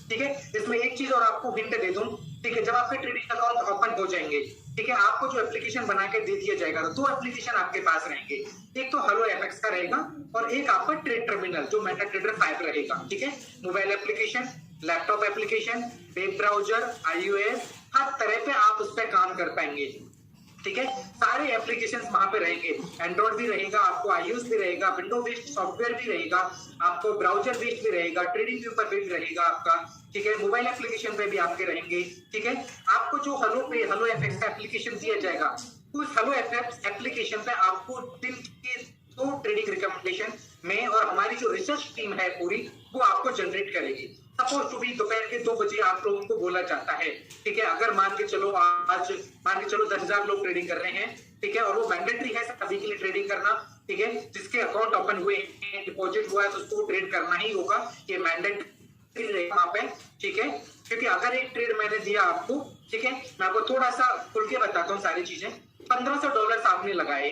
Speaker 1: ठीक है। इसमें एक चीज और आपको हिंट दे दूं, ठीक है, जब आपके ट्रेडिंग अकाउंट ओपन हो जाएंगे, ठीक है, आपको जो एप्लीकेशन बना के दे दिया जाएगा, दो एप्लीकेशन आपके पास रहेंगे, एक तो हेलो एफएक्स का रहेगा और एक आपका ट्रेड टर्मिनल जो मेटा ट्रेडर 5 रहेगा, ठीक है। Mobile application, laptop application, web browser, iOS, हर तरह पे आप उस पर काम कर पाएंगे, ठीक है। सारे एप्लीकेशंस वहां पे रहेंगे, एंड्रॉइड भी रहेगा, आपको आईओएस भी रहेगा, विंडो बेस्ड सॉफ्टवेयर भी रहेगा, आपको ब्राउजर बेस्ड भी रहेगा, ट्रेडिंग के ऊपर भी रहेगा आपका, ठीक है, मोबाइल एप्लीकेशन पे भी आपके रहेंगे, ठीक है। आपको जो हेलो एफएक्स का एप्लीकेशन दिया जाएगा, उस हेलो एफएक्स एप्लीकेशन पे आपको दिन के 2 ट्रेडिंग रिकमेंडेशन में और हमारी जो रिसर्च टीम है पूरी वो आपको जनरेट करेगी। सपोज टू बी दोपहर के 2 बजे आप लोगों को बोला जाता है, ठीक है, अगर मान के चलो आज मान के चलो 10,000 लोग ट्रेडिंग कर रहे हैं, ठीक है, और वो मैंडेटरी है सभी के लिए ट्रेडिंग करना, ठीक है, जिसके अकाउंट ओपन हुए हैं, डिपॉजिट हुआ है तो उसको ट्रेड करना ही होगा, ये मैंडेटरी रहेगा वहां पे, ठीक है। क्योंकि अगर एक ट्रेड मैंने दिया आपको, ठीक है, मैं आपको थोड़ा सा खुल के बताता हूँ सारी चीजें, $1,500 आपने लगाए,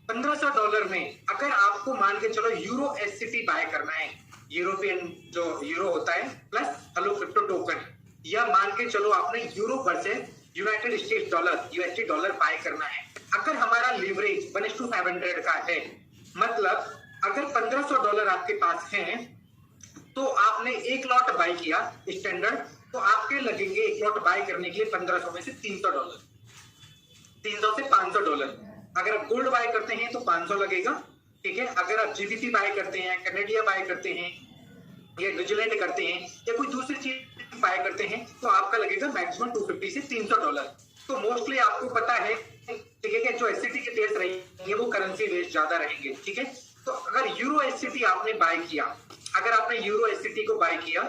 Speaker 1: $1,500 में अगर आपको मान के चलो यूरो एससीटी बाय करना है, यूरोपियन जो यूरो होता है प्लस हेलो क्रिप्टो टोकन, या मान के चलो आपने euro versus United States dollar USD dollar buy करना है, अगर हमारा लीवरेज 1:500 का है, मतलब अगर $1,500 आपके पास है तो आपने एक लॉट बाय किया स्टैंडर्ड, तो आपके लगेंगे एक लॉट बाय करने के लिए 1500 में से $300, 300 से $500। अगर आप गोल्ड बाय करते हैं तो 500 लगेगा, ठीक है। अगर आप जीबीपी बाय करते हैं, कनेडिया बाय करते हैं या न्यूजीलैंड करते हैं या कोई दूसरी चीज बाय करते हैं तो आपका लगेगा मैक्सिमम $250 से $300। तो मोस्टली आपको पता है, ठीक है, कि जो एससीटी के टेस्ट रहेंगे वो करेंसी बेस्ड ज्यादा रहेंगे, ठीक है। तो अगर यूरो एससीटी आपने बाय किया, अगर आपने यूरो एससीटी को बाय किया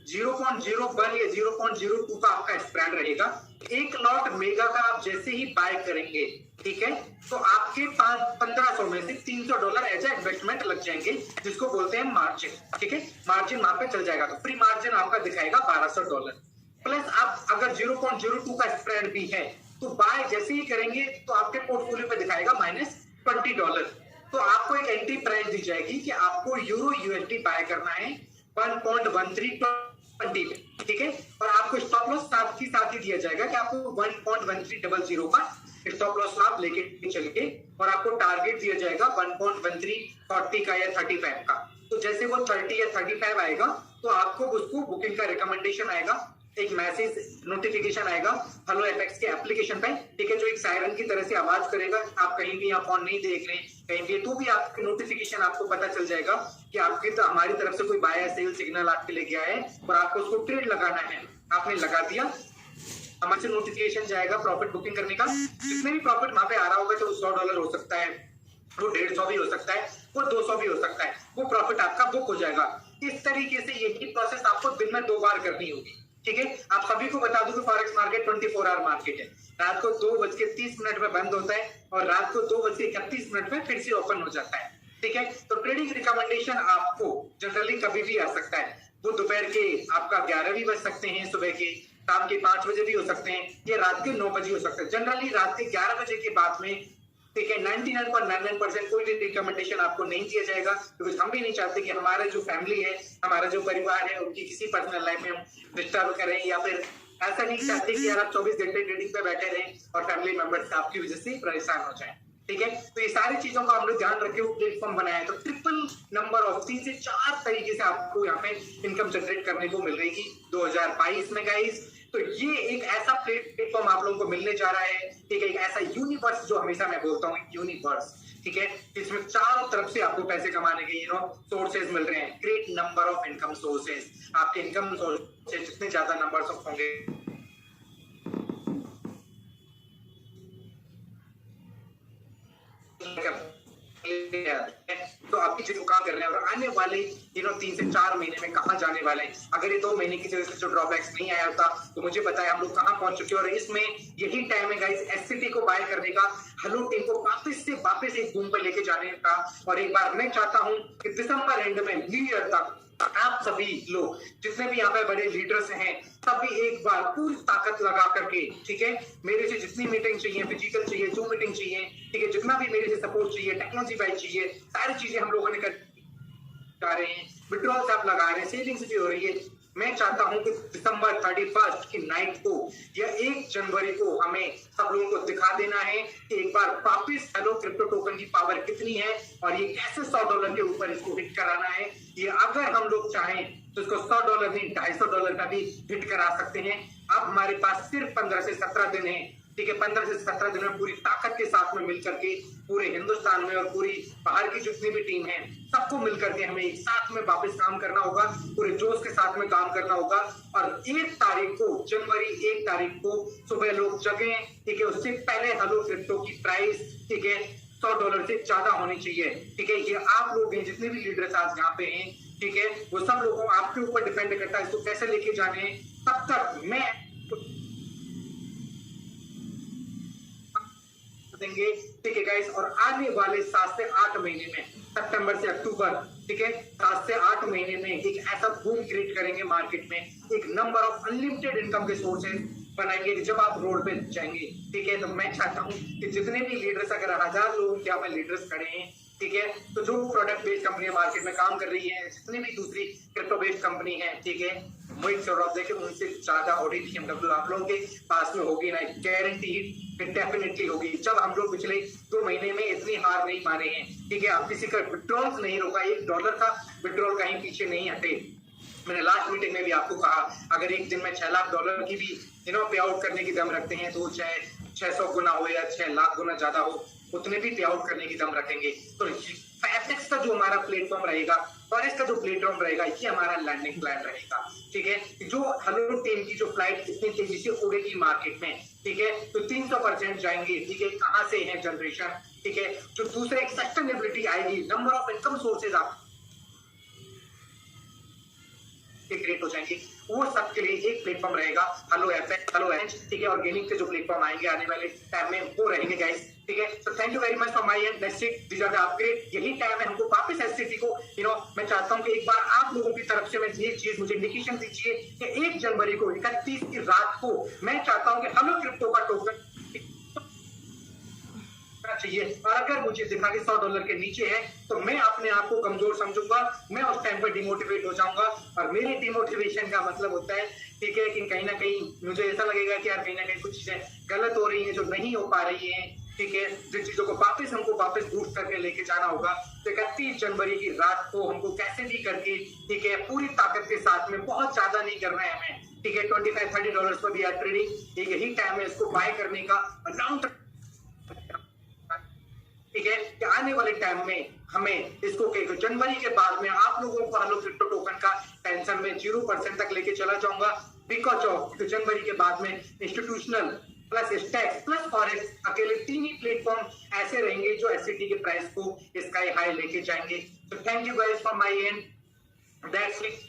Speaker 1: 0.01 या 0.02 का आपका स्प्रेड रहेगा, एक लॉट मेगा का आप जैसे ही बाय करेंगे, ठीक है, तो आपके 1500 में से $300 एज ए इन्वेस्टमेंट लग जाएंगे, जिसको बोलते हैं मार्जिन, ठीक है। मार्जिन वहां पे चल जाएगा, तो फ्री मार्जिन आपका दिखाएगा $1,200 प्लस आप अगर 0.02 का स्प्रेड भी है तो बाय जैसे ही करेंगे तो आपके पोर्टफोलियो पे दिखाएगा -$20। तो आपको एक एंट्री प्राइस दी जाएगी कि आपको यूरो यूएसडी बाय करना है 1.1320 पे, ठीक है, और आपको स्टॉप लॉस साथ ही दिया जाएगा कि आपको 1.1300 का स्टॉप लॉस आप लेके चलिए, और आपको टारगेट दिया जाएगा 1.1340 का या 35 का। तो जैसे वो 30 या 35 आएगा तो आपको उसको बुकिंग का रिकमेंडेशन आएगा, एक मैसेज नोटिफिकेशन आएगा हेलो एफएक्स के एप्लीकेशन पे, ठीक है, जो एक सायरन की तरह से आवाज करेगा। आप कहीं भी फोन नहीं देख रहे कहीं भी, तो भी आपकी नोटिफिकेशन आपको पता चल जाएगा कि आपकी तो हमारी तरफ से कोई बाय या सेल सिग्नल आपके लिए गया है और आपको उसको ट्रेड लगाना है, आपने लगा दिया, हमारे से नोटिफिकेशन जाएगा प्रॉफिट बुकिंग करने का। जितने भी प्रॉफिट वहां पे आ रहा होगा, तो $100 हो सकता है, वो 150 भी हो सकता है, वो 200 भी हो सकता है, वो प्रॉफिट आपका बुक हो जाएगा। इस तरीके से यही प्रोसेस आपको दिन में 2 बार करनी होगी, ठीक है। आप सभी को बता दूं कि फॉरेक्स मार्केट 24 आवर मार्केट है, रात को 2:30 में बंद होता है और रात को 2:31 में फिर से ओपन हो जाता है, ठीक है। तो ट्रेडिंग रिकमेंडेशन आपको जनरली कभी भी आ सकता है, वो दोपहर के आपका 11 भी बज सकते हैं, सुबह के शाम के 5 बजे भी हो सकते हैं, या रात के 9 बजे हो सकते हैं। जनरली रात के 11 बजे के बाद में, ठीक है, 99.99% कोई भी रिकमेंडेशन आपको नहीं दिया जाएगा, क्योंकि हम भी नहीं चाहते कि हमारा जो फैमिली है, हमारा जो परिवार है, उनकी किसी पर्सनल लाइफ में हम डिस्टर्ब करें, या फिर ऐसा नहीं चाहते कि यार आप 24 घंटे ट्रेडिंग पे बैठे रहें और फैमिली मेंबर्स आपकी वजह से परेशान हो जाए, ठीक है। तो ये सारी चीजों का हमने ध्यान रखे हुए प्लेटफॉर्म बनाया है। तो ट्रिपल नंबर ऑफ 3 से 4 तरीके से आपको यहाँ पे इनकम जनरेट करने को मिल रही है 2022 में गाइस। तो ये एक ऐसा प्लेटफॉर्म आप लोगों को मिलने जा रहा है, ठीक है, एक ऐसा यूनिवर्स जो हमेशा मैं बोलता हूँ यूनिवर्स, ठीक है, इसमें चारों तरफ से आपको पैसे कमाने के सोर्सेज मिल रहे हैं, great number of income sources. आपके इनकम सोर्सेज जितने ज्यादा नंबर ऑफ होंगे, तो अभी जो काम कर रहे हैं और आने वाले 3 से 4 महीने में कहां जाने वाले हैं, अगर ये 2 महीने की वजह से जो ड्रॉबैक्स नहीं आया होता तो मुझे पता है हम लोग कहां पहुंच चुके हैं। और इसमें यही टाइम है गाइस एससीटी को बाय करने का, हेलो टीम को वापस एक बूम पे लेके जाने का। और एक बार मैं चाहता हूं कि दिसंबर एंड में न्यू ईयर तक आप सभी लोग जितने भी यहाँ पे बड़े लीडर्स हैं सभी एक बार पूरी ताकत लगा करके, ठीक है, मेरे से जितनी मीटिंग चाहिए, फिजिकल चाहिए, जूम मीटिंग चाहिए, ठीक है, जितना भी मेरे से सपोर्ट चाहिए, टेक्नोलॉजी वाइज चाहिए, सारी चीजें हम लोगों ने कर रहे हैं, विड्रॉल्स आप लगा रहे हैं, सेविंग्स भी हो रही है। मैं चाहता हूं कि दिसंबर 31 की नाइट को या 1 जनवरी को हमें सब लोगों को दिखा देना है कि एक बार वापस हेलो क्रिप्टो टोकन की पावर कितनी है और ये कैसे $100 के ऊपर इसको हिट कराना है। ये अगर हम लोग चाहें तो इसको $100 नहीं $250 का भी हिट करा सकते हैं। अब हमारे पास सिर्फ 15 से 17 दिन है, ठीक है, 15 से 17 दिन में पूरी ताकत के साथ में मिलकर के पूरे हिंदुस्तान में और पूरी बाहर की जितनी भी टीम है सबको मिलकर के हमें एक साथ में वापस काम करना होगा, पूरे जोश के साथ में काम करना होगा। और 1 तारीख को, जनवरी 1 तारीख को सुबह लोग जगें, ठीक है, उससे पहले हेलो क्रिप्टो की प्राइस, ठीक है, $100 से ज्यादा होनी चाहिए, ठीक है। ये आप लोग हैं जितने भी लीडर्स आज यहाँ पे हैं, ठीक है, वो सब लोगों आपके ऊपर डिपेंड करता है इसको कैसे लेके जाने हैं। तब तक मैं देंगे, ठीक है गाइस। और आने वाले 7 से 8 महीने में, सितंबर से अक्टूबर, ठीक है, 7 से 8 महीने में एक ऐसा बूम क्रिएट करेंगे मार्केट में, एक नंबर ऑफ अनलिमिटेड इनकम के सोर्सेज बनाएंगे जब आप रोड पे जाएंगे, ठीक है। तो मैं चाहता हूं कि जितने भी लीडर्स, अगर 1000 लोगों के यहाँ पे लीडर्स खड़े हैं, ठीक है, तो जो प्रोडक्ट बेस्ड कंपनी मार्केट में काम कर रही है, जितनी भी दूसरी क्रिप्टो बेस्ड कंपनी है, ठीक है, मोहित सौरभ देखे उनसे ज्यादा ऑडिट BMW आप लोगों के पास में होगी ना, गारंटीड डेफिनेटली होगी। जब हम लोग पिछले 2 महीने में इतनी हार नहीं माने हैं, ठीक है, आप किसी का विड्रॉल नहीं रोका, $1 का विड्रॉल कहीं पीछे नहीं हटे। मैंने लास्ट मीटिंग में भी आपको कहा, अगर एक दिन में $6 लाख की भी पे आउट करने की दम रखते हैं तो चाहे 600 गुना हो या 6 लाख गुना ज्यादा हो, उतने भी पे आउट करने की दम रखेंगे। तो फैफेक्स का जो हमारा प्लेटफॉर्म रहेगा, फॉरेस्ट का जो प्लेटफॉर्म रहेगा, ये हमारा लैंडिंग प्लान रहेगा, ठीक है। जो हेलो टीम की जो फ्लाइट इतनी तेजी से उड़ेगी मार्केट में, ठीक है, तो 300% जाएंगे, ठीक है, कहां से है जनरेशन, ठीक है, जो दूसरे एक सस्टेनेबिलिटी आएगी, नंबर ऑफ इनकम सोर्सेज आप क्रिएट हो जाएंगे, वो सबके लिए एक प्लेटफॉर्म रहेगा, हेलो एफएक्स, हेलो एच, ठीक है। ऑर्गेनिक के जो प्लेटफॉर्म आएंगे आने वाले टाइम में वो रहेंगे गाइस, ठीक है। तो thank you very much from my end, let's see this are the upgrade. यही टाइम है हमको वापस एससीटी को, मैं चाहता हूं कि एक बार आप लोगों की तरफ से मैं ये चीज मुझे इंडिकेशन दीजिए कि 1 जनवरी को 31 की रात को मैं चाहता हूं कि हेलो क्रिप्टो का टोकन चाहिए, और अगर मुझे दिखा कि $100 के नीचे है तो मैं अपने आप को कमजोर समझूंगा, मैं उस टाइम पर डिमोटिवेट हो जाऊंगा। और मेरे डिमोटिवेशन का मतलब होता है, ठीक है, कि कहीं ना कहीं मुझे ऐसा लगेगा कि यार कहीं ना कहीं कुछ चीजें गलत हो रही है, जो नहीं हो पा रही है, ठीक है, जिन चीजों को हमको वापस बूस्ट करके लेके जाना होगा। तो 31 जनवरी की रात को हमको कैसे भी करके, ठीक है, पूरी ताकत के साथ में, बहुत ज्यादा नहीं करना है हमें, ठीक है, $25-30 पर भी यार ट्रेडिंग, एक यही टाइम है इसको बाय करने का, लॉन्ग, ठीक है, कि आने वाले टाइम में हमें इसको जनवरी के बाद में आप लोगों को हेलो क्रिप्टो टोकन का टेंशन में 0% तक लेके चला जाऊंगा, बिकॉज ऑफ जनवरी के बाद में institutional plus stacks plus forex अकेले 3 ही प्लेटफॉर्म ऐसे रहेंगे जो एससीटी के प्राइस को स्काई हाई लेके जाएंगे। तो thank you guys from my and, that's it,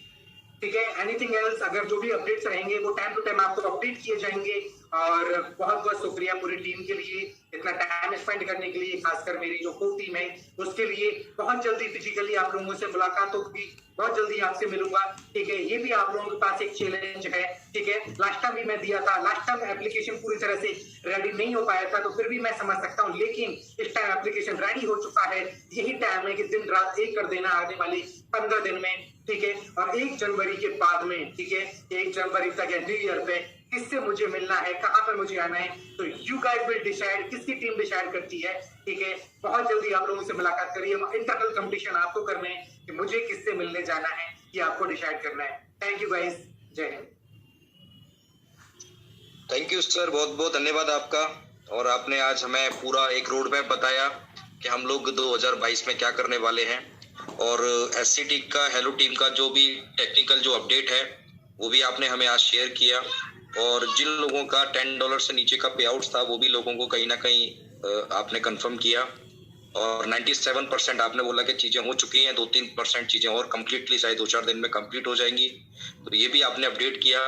Speaker 1: ठीक है। एनीथिंग एल्स, अगर जो भी अपडेट्स रहेंगे वो टाइम टू टाइम आपको अपडेट किए जाएंगे। और बहुत बहुत शुक्रिया पूरी टीम के लिए, इतना टाइम स्पेंड करने के लिए, खासकर मेरी जो को टीम है उसके लिए। बहुत जल्दी फिजिकली आप लोगों से मुलाकात होगी, बहुत जल्दी आपसे मिलूंगा, ठीक है। ये भी आप लोगों के पास एक चैलेंज है, ठीक है, लास्ट टाइम भी मैं दिया था, लास्ट टाइम एप्लीकेशन पूरी तरह से रेडी नहीं हो पाया था, तो फिर भी मैं समझ सकता हूँ, लेकिन इस टाइम एप्लीकेशन रेडी हो चुका है। यही टाइम है कि दिन रात एक कर देना आने वाली 15 दिन में, ठीक है। और 1 जनवरी के बाद में, ठीक है, 1 जनवरी तक न्यू ईयर पे किससे मुझे मिलना है, कहां पर मुझे आना है, तो यू गाइस विल डिसाइड, किसकी टीम डिसाइड करती है, ठीक है। बहुत जल्दी आप लोगों से मुलाकात करिए, इंटरनल कंपटीशन आपको करना है कि मुझे किससे मिलने जाना है, ये आपको डिसाइड करना है। थैंक यू गाइस, जय हिंद।
Speaker 2: थैंक यू सर, बहुत बहुत धन्यवाद आपका। और आपने आज हमें पूरा एक रोड मैप बताया कि हम लोग 2022 में क्या करने वाले हैं, और एससीटी का हेलो टीम का जो भी टेक्निकल जो अपडेट है वो भी आपने हमें आज शेयर किया। और जिन लोगों का $10 से नीचे का पे आउट था वो भी लोगों को कहीं ना कहीं आपने कंफर्म किया। और 97% आपने बोला कि चीज़ें हो चुकी हैं, 2-3% चीज़ें और कम्प्लीटली शायद 2-4 दिन में कंप्लीट हो जाएंगी, तो ये भी आपने अपडेट किया।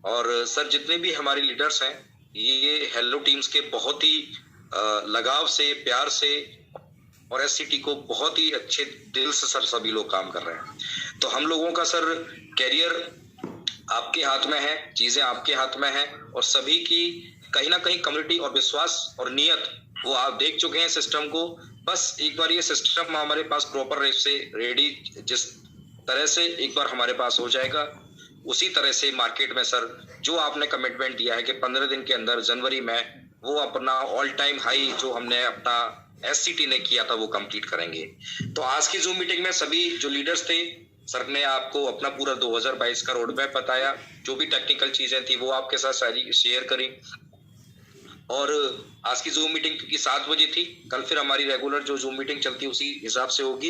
Speaker 2: और सर जितने भी हमारे लीडर्स हैं ये हेलो टीम्स के बहुत ही लगाव से, प्यार से और एससीटी को बहुत ही अच्छे दिल से सर सभी लोग काम कर रहे हैं। तो हम लोगों का सर कैरियर आपके हाथ में है, चीजें आपके हाथ में है, और सभी की कहीं ना कहीं कम्युनिटी और विश्वास और नियत वो आप देख चुके हैं सिस्टम को। बस एक बार ये सिस्टम हमारे पास प्रॉपर रेट से रेडी जिस तरह से एक बार हमारे पास हो जाएगा, उसी तरह से मार्केट में सर जो आपने कमिटमेंट दिया है कि 15 दिन के अंदर जनवरी में वो अपना ऑल टाइम हाई जो हमने अपना एससीटी ने किया था वो कंप्लीट करेंगे। तो आज की जूम मीटिंग में सभी जो लीडर्स थे, सर ने आपको अपना पूरा 2022 का रोड मैप बताया, जो भी टेक्निकल चीजें थी वो आपके साथ सारी शेयर करी। और आज की जूम मीटिंग क्योंकि 7 बजे थी, कल फिर हमारी रेगुलर जो जूम मीटिंग चलती है उसी हिसाब से होगी।